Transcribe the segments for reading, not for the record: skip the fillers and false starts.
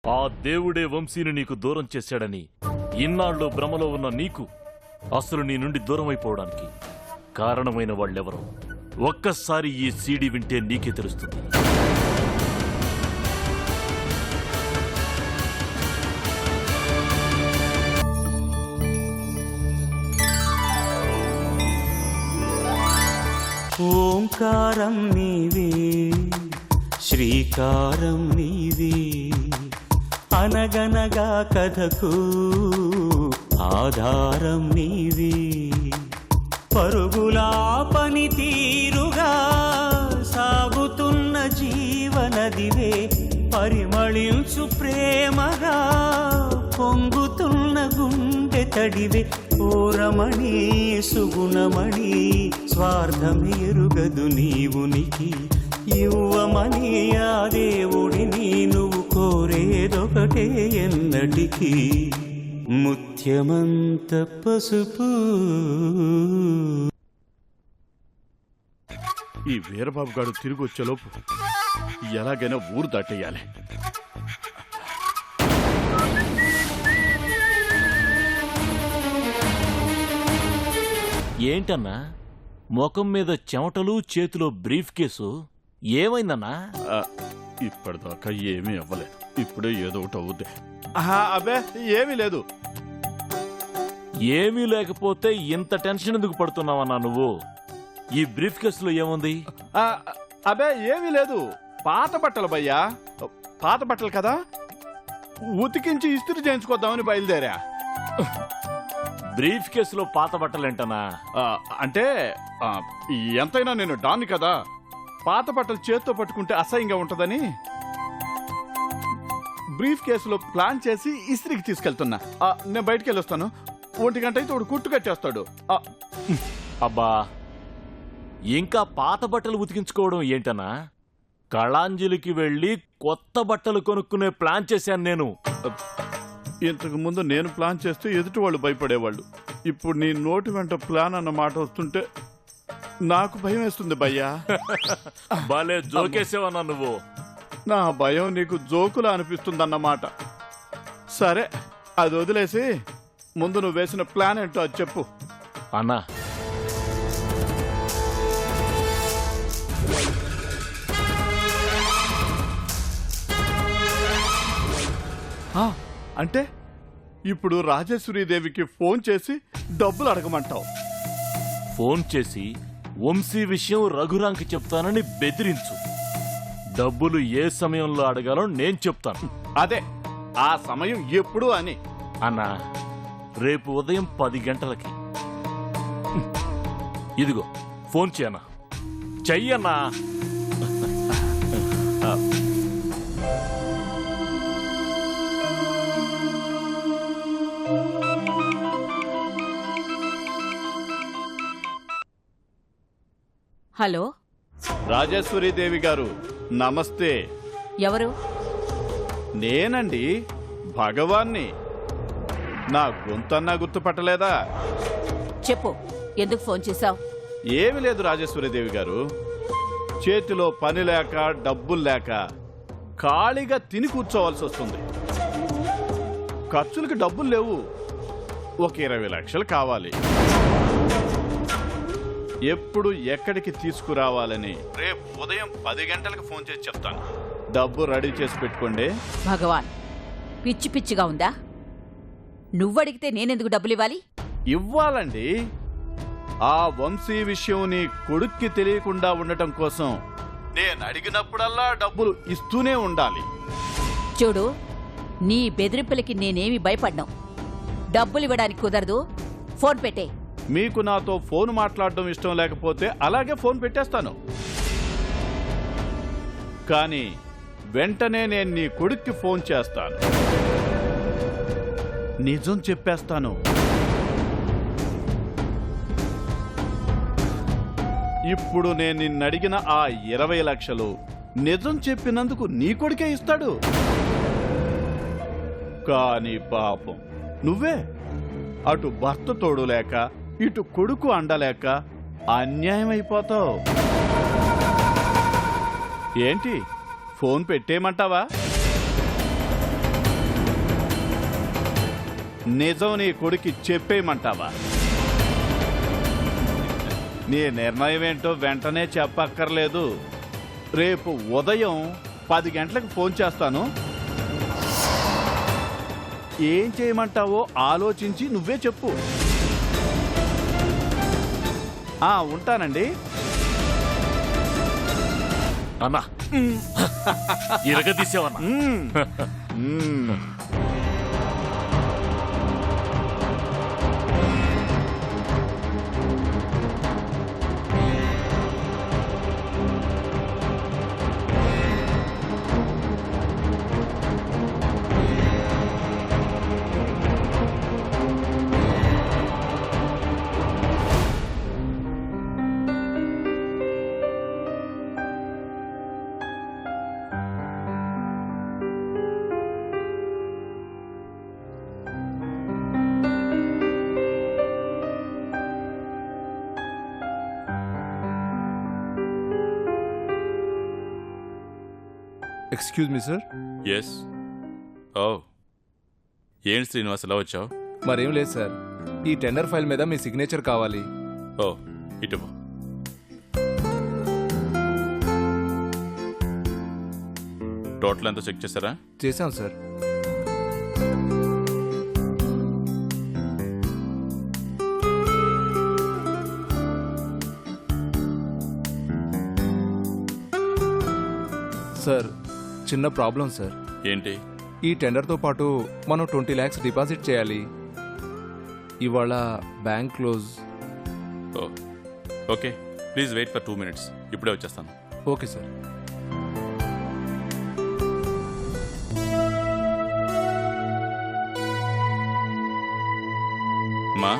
ఆ దేవుడే వంశీని నీకు దూరం చేశాడని ఇన్నాళ్ళు భ్రమలో ఉన్న నీకు అసలు నీ నుండి దూరం అయిపోవడానికి కారణమైన వాళ్ళెవరో ఒక్కసారి ఈ సీడీ వింటే నీకే తెలుస్తుంది. ఓంకారం నీవే, శ్రీకారం నీవే, అనగనగా కథకు ఆధారం నీవే. పరుగులా పని తీరుగా సాగుతున్న జీవనదివే, పరిమళించు ప్రేమగా పొంగుతున్న గుండె తడివే. ఓరమణి సుగుణమణి స్వార్థమెరుగదు నీవునికి, ఇవ్వమని ఆ దేవుడిని నువ్వు కోరేదొకటే ఎన్నటికీ, ముత్యమంత పసుపు. ఈ వీరబాబు గారు తిరిగి వచ్చేలోపు ఎలాగైనా ఊరు దాటేయాలి. ఏంటన్నా ముఖం మీద చెమటలు, చేతిలో బ్రీఫ్ కేసు, ఏమైందన్నా? ఇప్పటిదాకా ఏమీ అవ్వలేదు, ఇప్పుడే ఏదో ఒకటి అవుద్ది. అబ్బే ఏమీ లేదు. ఏమీ లేకపోతే ఇంత టెన్షన్ ఎందుకు పడుతున్నావన్నా నువ్వు? ఈ బ్రీఫ్ కేసులో ఏముంది? అబ్బే ఏమీ లేదు, పాత బట్టలు భయ్యా, పాత బట్టలు కదా, ఉతికించి ఇస్త్రీ చేయించుకోద్దామని బయలుదేరా. బ్రీఫ్ కేసులో పాత బట్టలేంటనా? అంటే ఎంతైనా నేను డాన్ని కదా, పాత బట్టలు చేత్తో పట్టుకుంటే అసహ్యంగా ఉంటదని బ్రీఫ్ కేసులో ప్లాన్ చేసి ఇస్త్రీకి తీసుకెళ్తున్నా. నేను బయటికి వెళ్ళొస్తాను, 1 గంట అయితే వాడు కుట్టు కట్టేస్తాడు. అబ్బా, ఇంకా పాత బట్టలు ఉతికించుకోవడం ఏంటనా? కళాంజలికి వెళ్లి కొత్త బట్టలు కొనుక్కునే ప్లాన్ చేశాను నేను. ఇంతకు ముందు నేను ప్లాన్ చేస్తే ఎదుటి వాళ్ళు భయపడేవాళ్ళు, ఇప్పుడు నీ నోటి వెంట ప్లాన్ అన్న మాట వస్తుంటే నాకు భయం వేస్తుంది భయ్యా. బాలే జోకేసేవన్నా నువ్వు. నా భయం నీకు జోకులా అనిపిస్తుందన్నమాట. సరే, అది వదిలేసి ముందు నువ్వు వేసిన ప్లాన్ ఏంటో అది చెప్పు. అన్నా, అంటే ఇప్పుడు రాజేశ్వరీదేవికి ఫోన్ చేసి డబ్బులు అడగమంటావు? ఫోన్ చేసి వంశీ విషయం రఘురాంకి చెప్తానని బెదిరించు. డబ్బులు ఏ సమయంలో అడగాలో నేను చెప్తాను. అదే, ఆ సమయం ఎప్పుడు అని. అన్నా, రేపు ఉదయం 10 గంటలకి. ఇదిగో ఫోన్ చేయనా, చెయ్యన్నా. హలో, రాజేశ్వరీదేవి గారు నమస్తే. ఎవరు? నేనండి, భగవాన్ని. నా గొంతన్నా గుర్తుపట్టలేదా? చెప్పు, ఎందుకు ఫోన్ చేశావు? ఏమి లేదు రాజేశ్వరీదేవి గారు, చేతిలో పని లేక డబ్బులు లేక ఖాళీగా తిని కూర్చోవలసి వస్తుంది. ఖర్చులకి డబ్బులు లేవు, ఒక 20 లక్షలు కావాలి. ఎప్పుడు ఎక్కడికి తీసుకురావాలని రేపు ఉదయం 10 గంటలకు ఫోన్ చేసి చెప్తాను. డబ్బు రెడీ చేసి పెట్టుకోండి. భగవాన్, పిచ్చి పిచ్చిగా ఉందా? నువ్వడిగితే నేనెందుకు డబ్బులు ఇవ్వాలి? ఇవ్వాలండి. ఆ వంశీ విషయం నీ కొడుక్కి తెలియకుండా ఉండటం కోసం నేను అడిగినప్పుడల్లా డబ్బులు ఇస్తూనే ఉండాలి. చూడు, నీ బెదిరింపులకి నేనేమి భయపడ్డాం. డబ్బులు ఇవ్వడానికి కుదరదు. ఫోన్ పెట్టే. మీకు నాతో ఫోన్ మాట్లాడడం ఇష్టం లేకపోతే అలాగే ఫోన్ పెట్టేస్తాను. కానీ వెంటనే నేను నీ కొడుక్కి ఫోన్ చేస్తాను, నిజం చెప్పేస్తాను. ఇప్పుడు నేను నిన్నడిగిన ఆ 20 లక్షలు నిజం చెప్పినందుకు నీ కొడుకే ఇస్తాడు. కానీ పాపం నువ్వే అటు భర్త తోడు లేక ఇటు కొడుకు అండలేక అన్యాయం అయిపోతావు. ఏంటి, ఫోన్ పెట్టేయమంటావా? నిజం నీ కొడుక్కి చెప్పేయమంటావా? నీ నిర్ణయం ఏంటో వెంటనే చెప్పక్కర్లేదు. రేపు ఉదయం 10 గంటలకు ఫోన్ చేస్తాను. ఏం చేయమంటావో ఆలోచించి నువ్వే చెప్పు. ఉంటానండి. అన్నా ఇరగదీసావన్నా. Excuse me sir. ఎస్. ఓ ఏంటి శ్రీనివాస్ ఎలా వచ్చావు? మరేం లేదు సార్, ఈ టెండర్ ఫైల్ మీద మీ సిగ్నేచర్ కావాలి. ఓ ఇటు టోటల్ ఎంతో చెక్ చేశారా? చేశాం సార్. సార్ చిన్న ప్రాబ్లం సార్. ఏంటి? ఈ టెండర్తో పాటు మనం 20 lakhs డిపాజిట్ చేయాలి. ఇవాళ bank close. Oh okay, please wait for 2 minutes. ఇప్పుడే వచ్చేస్తాను. Okay sir. మా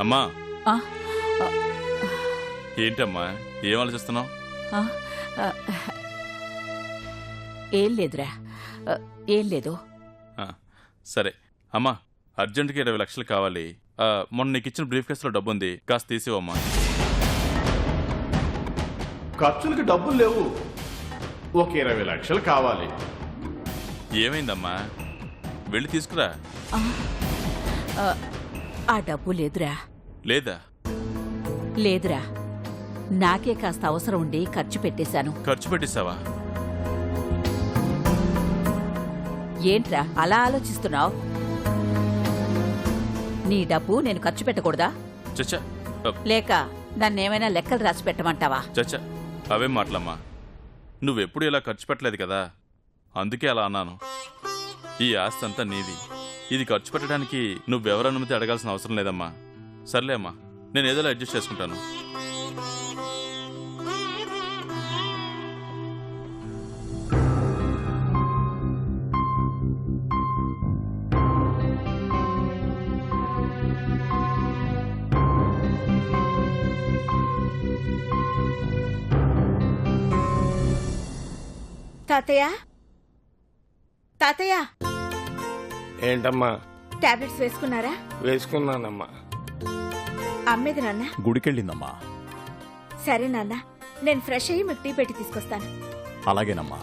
అమ్మా, ఆ, ఏంటమ్మా ఏం ఆలోచిస్తున్నావు? ఆ, ఆ, ఏం లేదురా, ఏం లేదు. సరే అమ్మా, అర్జెంట్గా 20 లక్షలు కావాలి. మొన్న నీకు ఇచ్చిన బ్రీఫ్ కేసులో డబ్బు ఉంది, కాస్త తీసివమ్మా. ఖర్చులకి డబ్బులు లేవు. ఒక 20 లక్షలు కావాలి. ఏమైందమ్మా? వెళ్ళి తీసుకురా. ఆ డబ్బు లేదురా. లేదా? లేదురా, నాకే కాస్త అవసరం ఉండి ఖర్చు పెట్టేశాను. ఖర్చు పెట్టేశావా? ఏంట్రా అలా ఆలోచిస్తున్నావు? నీ డబ్బు నేను ఖర్చు పెట్టకూడదా? చచ్చా లేక నన్నేమైనా లెక్కలు రాసి పెట్టమంటావా? చచ్చా అవేం మాటలమ్మా. నువ్వెప్పుడు ఇలా ఖర్చు పెట్టలేదు కదా, అందుకే అలా అన్నాను. ఈ ఆస్తి అంతా నీది. ఇది ఖర్చు పెట్టడానికి నువ్వెవరి అనుమతి అడగాల్సిన అవసరం లేదమ్మా. సర్లే అమ్మా, నేను ఏదోలా అడ్జస్ట్ చేసుకుంటాను. తాతయ్య, తాతయ్య, ఏంటమ్మా? టాబ్లెట్స్ వేసుకున్నారా? వేసుకున్నానమ్మా. అమ్మేది నాన్న. గుడికెళ్ళిందమ్మా. సరే నాన్న, నేను ఫ్రెష్ అయ్యి మీకు టీ పెట్టి తీసుకొస్తాను. అలాగేనమ్మా.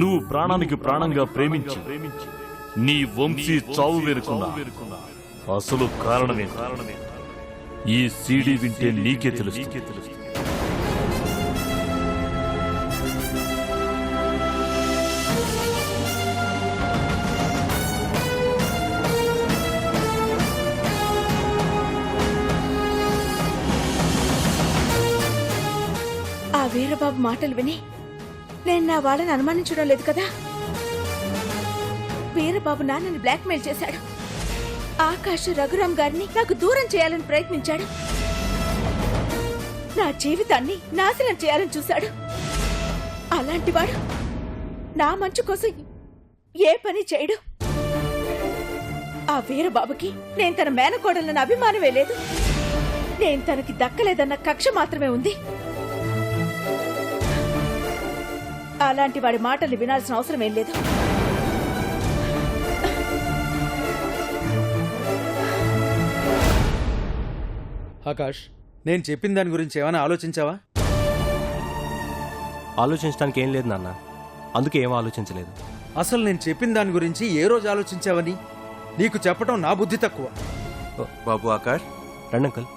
నువ్వు ప్రాణానికి ప్రాణంగా ప్రేమించి నీ వంశీ చావు వేరుకున్నా అసలు కారణమే ఈ సీడీ వింటే నీకే తెలుస్తుంది. ఆ వీరబాబు మాటలు విని నేను నా వాళ్ళని అనుమానించడం లేదు కదా. వీరబాబు నాన్నని బ్లాక్మెయిల్ చేశాడు. ఆకాష్ రఘురామ్ గారిని నాకు దూరం చేయాలని ప్రయత్నించాడు. నా జీవితాన్ని నాశనం చేయాలని చూశాడు. అలాంటివాడు నా మంచు కోసం ఏ పని చేయడు. ఆ వీరబాబుకి నేను తన మేనకోడలన్న అభిమానమే లేదు. నేను తనకి దక్కలేదన్న కక్ష మాత్రమే ఉంది. అలాంటి వాడి మాటలు వినాల్సిన అవసరం ఏం లేదు. ఆకాష్, నేను చెప్పిన దాని గురించి ఏమైనా ఆలోచించావా? ఆలోచించడానికి ఏం లేదు నాన్న, అందుకే ఏం ఆలోచించలేదు. అసలు నేను చెప్పిన దాని గురించి ఏ రోజు ఆలోచించావని నీకు చెప్పడం నా బుద్ధి తక్కువ. బాబు ఆకాష్, రండి అంకుల్.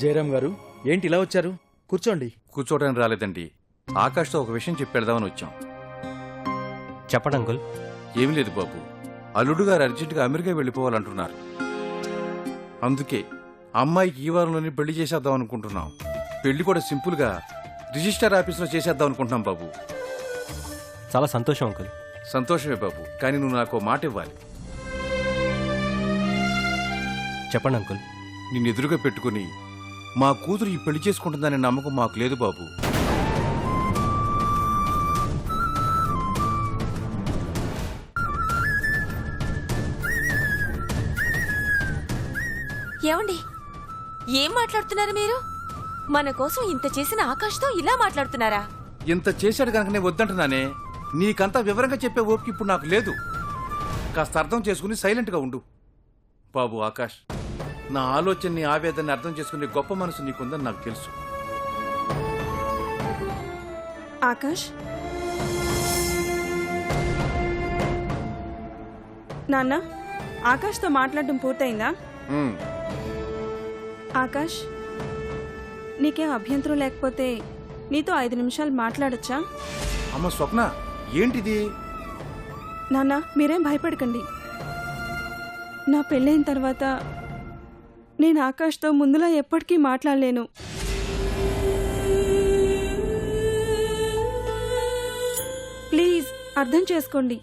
జయరామ్ గారు, ఏంటి ఇలా వచ్చారు? కూర్చోండి. కూర్చోవడానికి రాలేదండి. ఆకాష్తో ఒక విషయం చెప్పేద్దామని వచ్చాం. చెప్పండి అంకుల్. ఏమీ లేదు బాబు, అల్లుడు గారు అర్జెంటుగా అమెరికా వెళ్ళిపోవాలంటున్నారు. అందుకే అమ్మాయికి ఈ వారంలోనే పెళ్లి చేసేద్దాం అనుకుంటున్నాం. పెళ్లి కూడా సింపుల్గా రిజిస్టర్ ఆఫీస్లో చేసేద్దాం అనుకుంటున్నాం బాబు. చాలా సంతోషం అంకుల్. సంతోషమే బాబు, కానీ నువ్వు నాకు మాట ఇవ్వాలి. చెప్పండి అంకుల్. నిన్ను ఎదురుగా పెట్టుకుని మా కూతురు ఈ పెళ్లి చేసుకుంటుందనే నమ్మకం మాకు లేదు బాబు. ఏమండి, ఏం మాట్లాడుతున్నారు మీరు? మన కోసం ఇంత చేసిన ఆకాష్తో ఇలా మాట్లాడుతున్నారా? ఇంత చేశాడు కనుక నేను వద్దంటున్నానే. నీకంతా వివరంగా చెప్పే ఓపిక ఇప్పుడు నాకు లేదు. కాస్త అర్థం చేసుకుని సైలెంట్గా ఉండు బాబు. ఆకాష్, నా ఆలోచనని ఆవేదనని అర్థం చేసుకునే గొప్ప మనసు నీకుందని నాకు తెలుసు. ఆకాష్, నాన్న, ఆకాష్తో మాట్లాడడం పూర్తయిందా? ఆకాష్, నీకేం అభ్యంతరం లేకపోతే నీతో 5 నిమిషాలు మాట్లాడొచ్చా? అమ్మ స్వప్న, ఏంటిది? నాన్న, మీరేం భయపడకండి. నా పెళ్ళైన తర్వాత నేను ఆకాష్తో ముందులా ఎప్పటికీ మాట్లాడలేను. ప్లీజ్ అర్థం చేసుకోండి.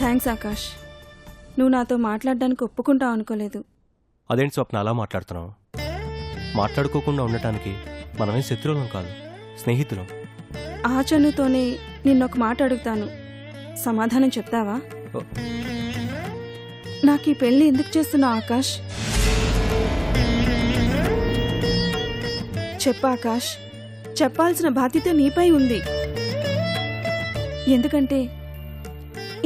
థ్యాంక్స్ ఆకాష్, నువ్వు నాతో మాట్లాడడానికి ఒప్పుకుంటావు అనుకోలేదు. అదేంటి స్వప్న అలా మాట్లాడుతున్నావు? మాట్లాడుకోకుండా ఉండటానికి మనమే శత్రువులం కాదు, స్నేహితులం. ఆ చనుతోనే నిన్నొక మాట అడుగుతాను, సమాధానం చెప్తావా? నాకు ఈ పెళ్లి ఎందుకు చేస్తున్నావు ఆకాష్? చెప్పు ఆకాష్, చెప్పాల్సిన బాధ్యత నీపై ఉంది. ఎందుకంటే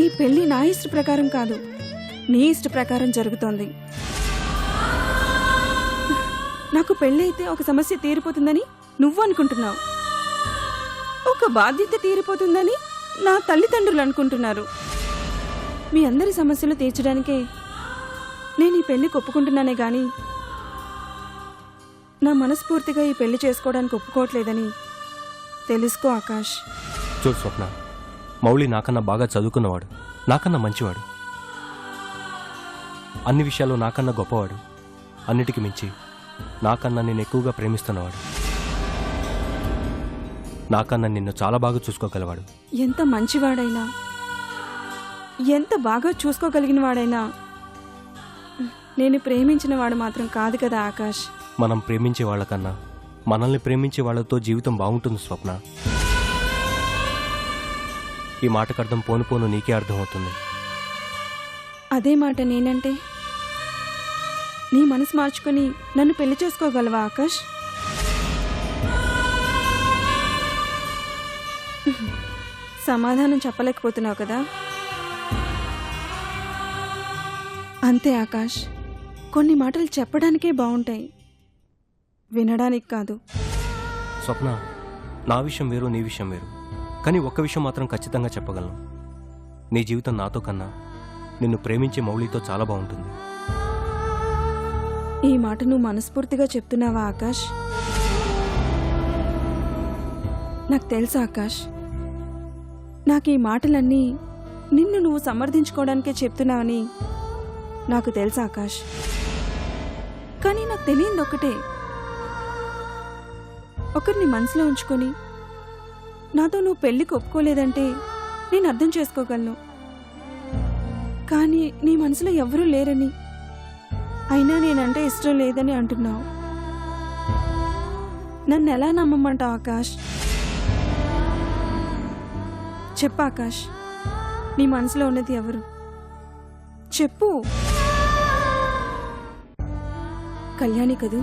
ఈ పెళ్లి నా ఇష్ట ప్రకారం కాదు, నీ ఇష్ట ప్రకారం జరుగుతోంది. నాకు పెళ్లి అయితే ఒక సమస్య తీరిపోతుందని నువ్వు అనుకుంటున్నావు, ఒక బాధ్యత తీరిపోతుందని నా తల్లిదండ్రులు అనుకుంటున్నారు. మీ అందరి సమస్యలు తీర్చడానికే నేను ఈ పెళ్లికి ఒప్పుకుంటున్నానే గాని నా మనస్ఫూర్తిగా ఈ పెళ్లి చేసుకోవడానికి ఒప్పుకోవట్లేదని తెలుసుకో ఆకాష్. చూడు స్వప్న, మౌళి నాకన్నా బాగా చదువుకున్నవాడు, నాకన్నా మంచివాడు. అన్ని విషయాల్లో నాకన్నా గొప్పవాడు, అన్నిటికీ మించి నాకన్నా నేను ఎక్కువగా ప్రేమిస్తున్నవాడు, నాకన్నా నిన్ను చాలా బాగా చూసుకోగలవాడు. ఎంత మంచివాడైనా, ఎంత బాగా చూసుకోగలిగిన వాడైనా నేను ప్రేమించిన వాడు మాత్రం కాదు కదా ఆకాష్. మనం ప్రేమించే వాళ్ళకన్నా మనల్ని ప్రేమించే వాళ్ళతో జీవితం బాగుంటుంది స్వప్న. ఈ మాటకు అర్థం పోను పోను నీకే అర్థమవుతుంది. అదే మాట నేనంటే నీ మనసు మార్చుకొని నన్ను పెళ్లి చేసుకోగలవా ఆకాష్? సమాధానం చెప్పలేకపోతున్నావు కదా. అంతే ఆకాష్, కొన్ని మాటలు చెప్పడానికే బాగుంటాయి, వినడానికి కాదు. స్వప్న, నా విషయం వేరు, నీ విషయం వేరు. కానీ ఒక్క విషయం మాత్రం ఖచ్చితంగా చెప్పగలను. నీ జీవితం నాతో కన్నా నిన్ను ప్రేమించే మౌళితో చాలా బాగుంటుంది. ఈ మాట నువ్వు మనస్ఫూర్తిగా చెప్తున్నావా ఆకాష్? నాకు తెలుసు ఆకాష్, నాకు ఈ మాటలన్నీ నిన్ను నువ్వు సమర్థించుకోవడానికే చెప్తున్నావని నాకు తెలుసు ఆకాష్. కానీ నాకు తెలియంది ఒకటే, ఒకరిని మనసులో ఉంచుకొని నాతో నువ్వు పెళ్లికి ఒప్పుకోలేదంటే నేను అర్థం చేసుకోగలను. కానీ నీ మనసులో ఎవరూ లేరని, అయినా నేనంటే ఇష్టం లేదని అంటున్నావు. నన్ను ఎలా నమ్మమంటావు ఆకాష్? చెప్పు ఆకాష్, నీ మనసులో ఉన్నది ఎవరు? చెప్పు. కళ్యాణి కదూ?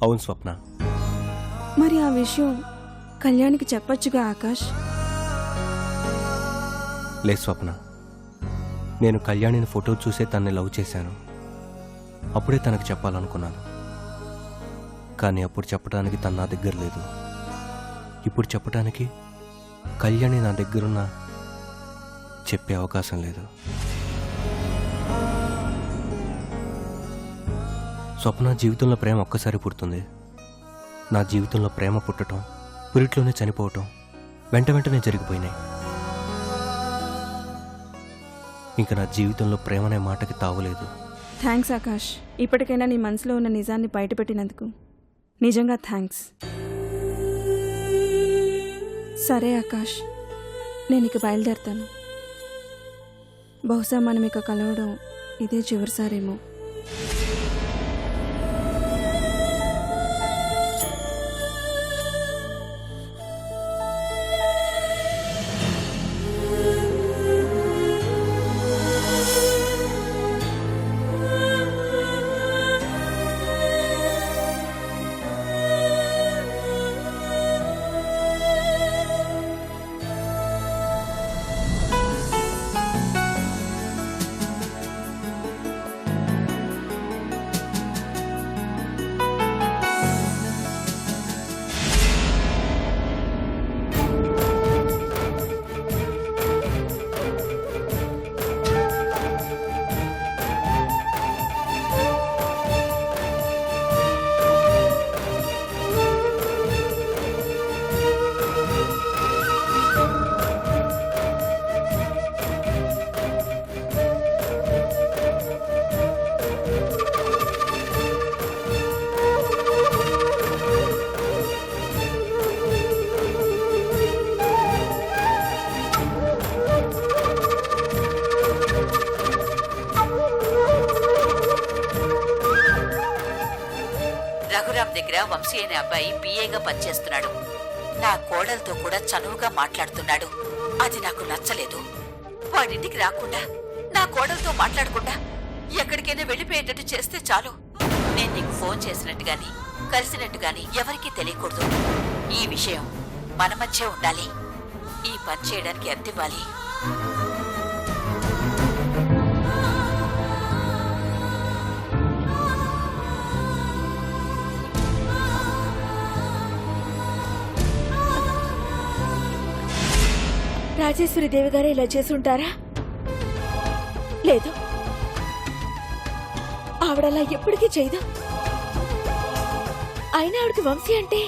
అవును స్వప్న. మరి ఆ విషయం కళ్యాణికి చెప్పొచ్చుగా ఆకాష్? లే స్వప్న, నేను కళ్యాణిని ఫోటో చూసే తనని లవ్ చేశాను. అప్పుడే తనకు చెప్పాలనుకున్నాను. కానీ అప్పుడు చెప్పడానికి తను నా దగ్గర లేదు. ఇప్పుడు చెప్పడానికి కళ్యాణి నా దగ్గరున్న చెప్పే అవకాశం లేదు. స్వప్న, జీవితంలో ప్రేమ ఒక్కసారి పుడుతుంది. నా జీవితంలో ప్రేమ పుట్టడం, పురిట్లోనే చనిపోవటం వెంట వెంటనే జరిగిపోయినాయి. ఇంకా నా జీవితంలో ప్రేమనే మాటకి తావులేదు. థ్యాంక్స్ ఆకాష్, ఇప్పటికైనా నీ మనసులో ఉన్న నిజాన్ని బయటపెట్టినందుకు నిజంగా థ్యాంక్స్. సరే ఆకాష్, నేను ఇక బయలుదేరుతాను. బహుశా మనం ఇక కలవడం ఇదే చివరిసారేమో. రఘురాం దగ్గర వంశీ అనే అబ్బాయి పిఏగా పనిచేస్తున్నాడు. నా కోడలతో కూడా చనువుగా మాట్లాడుతున్నాడు. అది నాకు నచ్చలేదు. వాడింటికి రాకుండా, నా కోడలతో మాట్లాడకుండా ఎక్కడికైనా వెళ్ళిపోయేటట్టు చేస్తే చాలు. నేను నీకు ఫోన్ చేసినట్టు గాని, కలిసినట్టు గాని ఎవరికీ తెలియకూడదు. ఈ విషయం మన మధ్య ఉండాలి. ఈ పని చేయడానికి ఎంత ఇవ్వాలి? రాజేశ్వరి దేవి గారు ఇలా చేసుంటారా? లేదు, ఆవిడలా ఎప్పటికీ చేయదు. అయినా ఆవిడకి వంశీ అంటే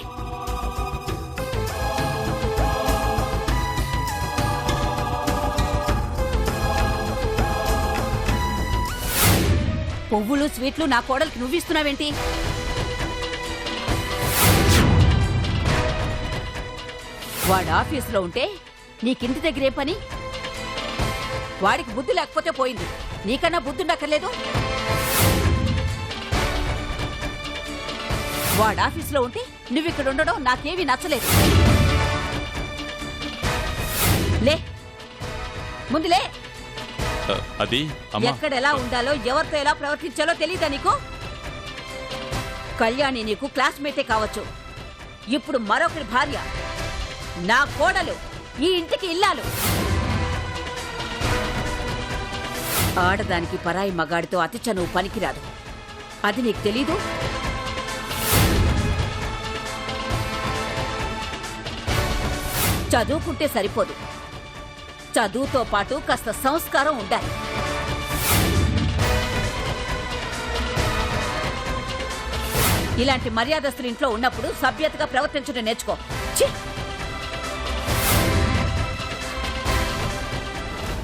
పువ్వులు స్వీట్లు నా కోడలికి నువ్విస్తున్నావేంటి? వాడు ఆఫీసులో ఉంటే నీకింటి దగ్గరే పని? వాడికి బుద్ధి లేకపోతే పోయింది, నీకన్నా బుద్ధి ఉండక్కర్లేదు. వాడు ఆఫీసులో ఉంటే నువ్విక్కడ ఉండడం నాకేమీ నచ్చలేదు. లే, ముందులే. అది అమ్మా, ఎక్కడ ఎలా ఉండాలో ఎవరితో ఎలా ప్రవర్తించాలో తెలీదా నీకు? కళ్యాణి నీకు క్లాస్మేటే కావచ్చు, ఇప్పుడు మరొకరి భార్య, నా కోడలు, ఈ ఇంటికి ఇల్లాలు. ఆడదానికి పరాయి మగాడితో అతి చనువు పనికిరాదు, అది నీకు తెలీదు? చదువుకుంటే సరిపోదు, చదువుతో పాటు కాస్త సంస్కారం ఉండాలి. ఇలాంటి మర్యాదస్తులు ఇంట్లో ఉన్నప్పుడు సభ్యతగా ప్రవర్తించడం నేర్చుకో. ఛీ!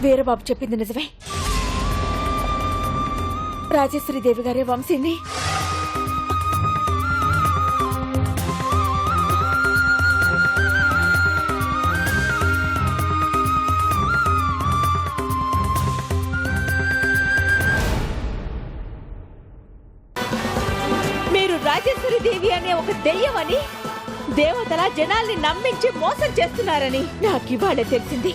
వీరబాబు చెప్పింది నిజమే. రాజేశ్వరీదేవి గారే వంశీని మీరు రాజేశ్వరీదేవి అనే ఒక దెయ్యమని, దేవతల జనాల్ని నమ్మించి మోసం చేస్తున్నారని నాకివాళే తెలిసింది.